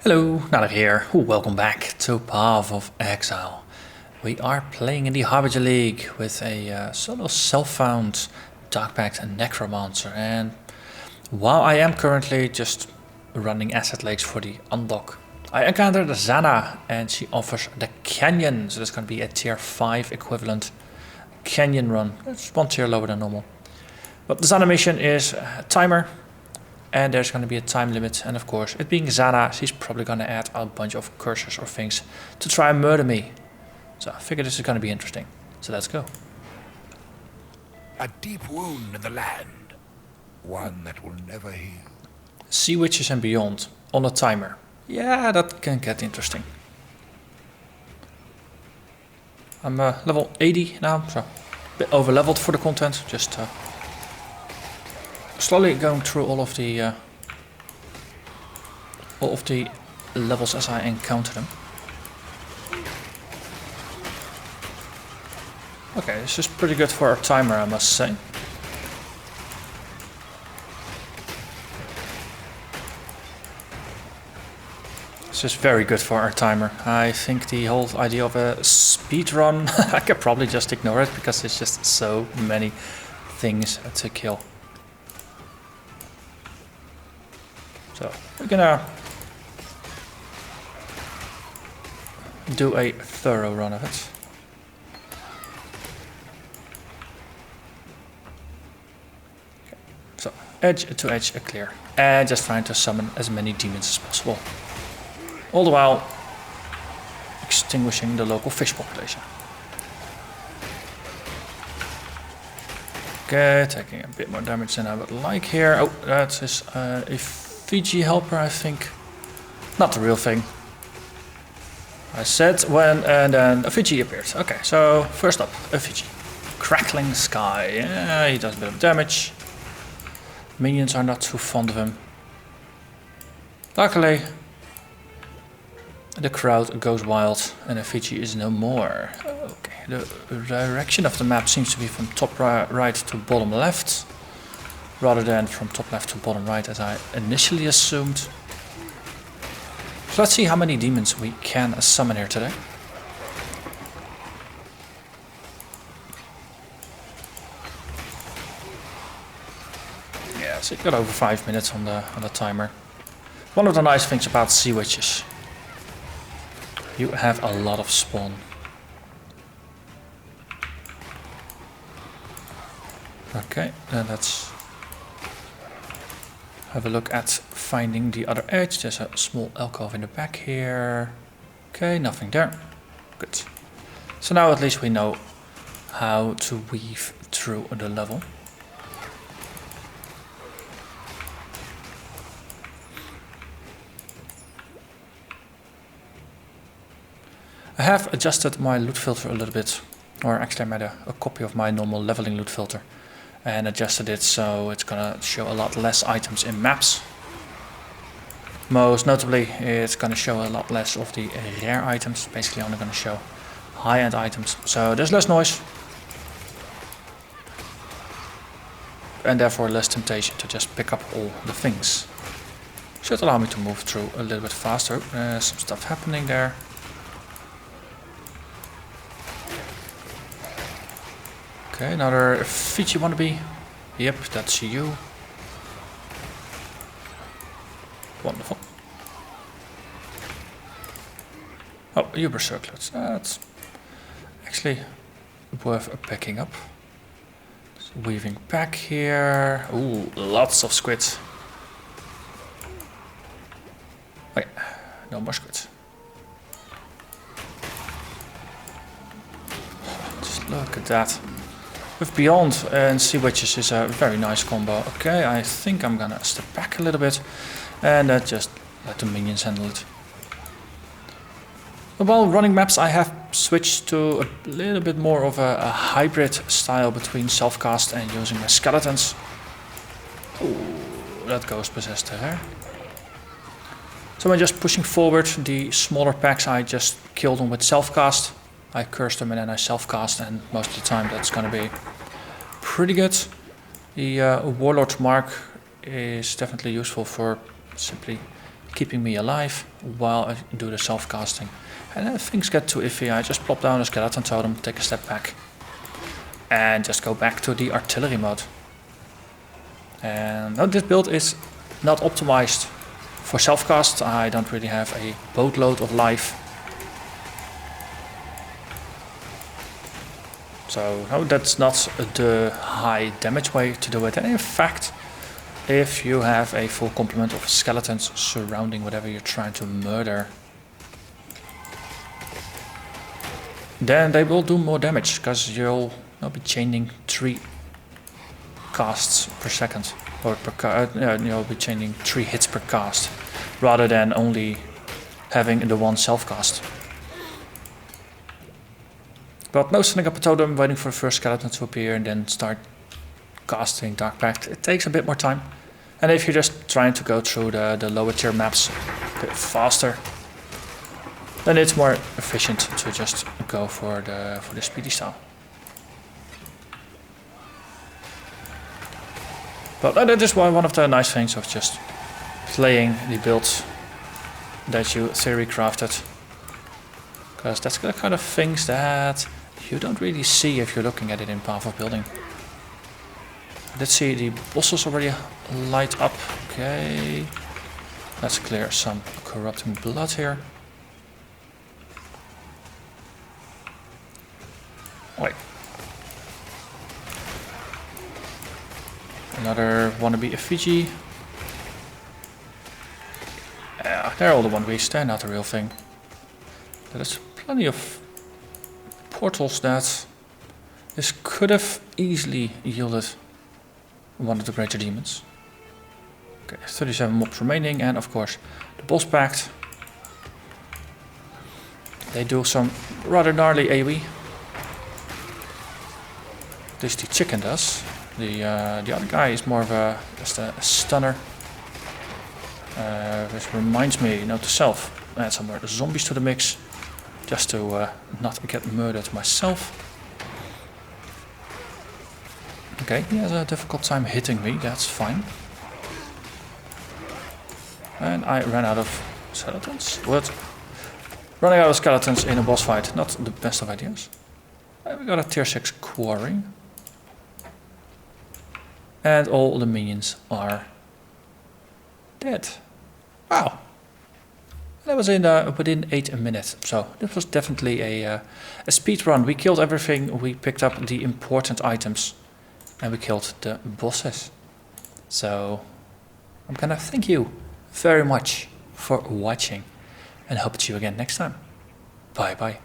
Hello, Narnach here. Welcome back to Path of Exile. We are playing in the Harbinger League with a solo self-found Dark Pact and Necromancer. And while I am currently just running asset lakes for the unlock, I encountered Zana and she offers the Canyon. So that's going to be a tier 5 equivalent Canyon run. It's one tier lower than normal. But the Zana mission is a timer. And there's going to be a time limit, and of course, it being Zana, she's probably going to add a bunch of curses or things to try and murder me. So I figure this is going to be interesting. So let's go. A deep wound in the land, one that will never heal. Sea Witches and Beyond on a timer. Yeah, that can get interesting. I'm level 80 now, so a bit over leveled for the content. Just slowly going through all of the levels as I encounter them. Okay, this is pretty good for our timer, I must say. This is very good for our timer. I think the whole idea of a speed run, I could probably just ignore it because there's just so many things to kill. So we're gonna do a thorough run of it. Okay. So edge to edge clear, and just trying to summon as many demons as possible, all the while extinguishing the local fish population. Okay, taking a bit more damage than I would like here. Oh, that is a Fiji helper, I think. Not the real thing. I said when, and then a Fiji appeared. Okay, so first up, a Fiji. Crackling Sky. Yeah, he does a bit of damage. Minions are not too fond of him. Luckily, the crowd goes wild and a Fiji is no more. Okay, the direction of the map seems to be from top right to bottom left, rather than from top left to bottom right as I initially assumed. So let's see how many demons we can summon here today. Yeah, so you got over 5 minutes on the timer. One of the nice things about Sea Witches, you have a lot of spawn. Okay, then let's have a look at finding the other edge. There's a small alcove in the back here. Okay, nothing there. Good. So now at least we know how to weave through the level. I have adjusted my loot filter a little bit, or actually I made a copy of my normal leveling loot filter and adjusted it so it's gonna show a lot less items in maps. Most notably, it's gonna show a lot less of the rare items, basically only gonna show high-end items, so there's less noise and therefore less temptation to just pick up all the things. Should allow me to move through a little bit faster. Some stuff happening there. Okay, another Fiji wannabe. Yep, that's you. Wonderful. Oh, Uber circlets. That's actually worth picking up. Just weaving back here. Ooh, lots of squids. Okay, no more squids. Just look at that. With Beyond and Sea Witches is a very nice combo. Okay, I think I'm gonna step back a little bit and just let the minions handle it. While running maps, I have switched to a little bit more of a hybrid style between self-cast and using my skeletons. Ooh, that ghost possessed her. So I'm just pushing forward. The smaller packs I just killed them with self-cast. I cursed them and then I self-cast, and most of the time that's gonna be pretty good. The Warlord's Mark is definitely useful for simply keeping me alive while I do the self-casting. And if things get too iffy, I just plop down a skeleton totem, take a step back, and just go back to the artillery mode. And now this build is not optimized for self-cast. I don't really have a boatload of life. So no, that's not the high damage way to do it. And in fact, if you have a full complement of skeletons surrounding whatever you're trying to murder, then they will do more damage, because you'll be chaining 3 casts per second, or you'll be chaining 3 hits per cast, rather than only having the one self-cast. But no setting up a totem, waiting for the first skeleton to appear, and then start casting Dark Pact. It takes a bit more time. And if you're just trying to go through the lower tier maps a bit faster, then it's more efficient to just go for the speedy style. But that is one of the nice things of just playing the builds that you theory crafted. Because that's the kind of things that you don't really see if you're looking at it in Path of Building. Let's see, the bosses already light up. Okay. Let's clear some corrupting blood here. Wait. Another wannabe effigy. They're all the wannabes, they're not the real thing. There's plenty of portals that this could have easily yielded one of the greater demons. Okay, 37 mobs remaining, and of course the boss pact. They do some rather gnarly AoE. This the chicken does. The other guy is more of just a stunner. This reminds me, note to self, add some more zombies to the mix, just to not get murdered myself. Okay, he has a difficult time hitting me, that's fine. And I ran out of skeletons. What? Running out of skeletons in a boss fight, not the best of ideas. We got a tier 6 quarry. And all the minions are dead. Wow. That was in within 8 minutes. So this was definitely a speed run. We killed everything. We picked up the important items. And we killed the bosses. So I'm gonna thank you very much for watching. And hope to see you again next time. Bye bye.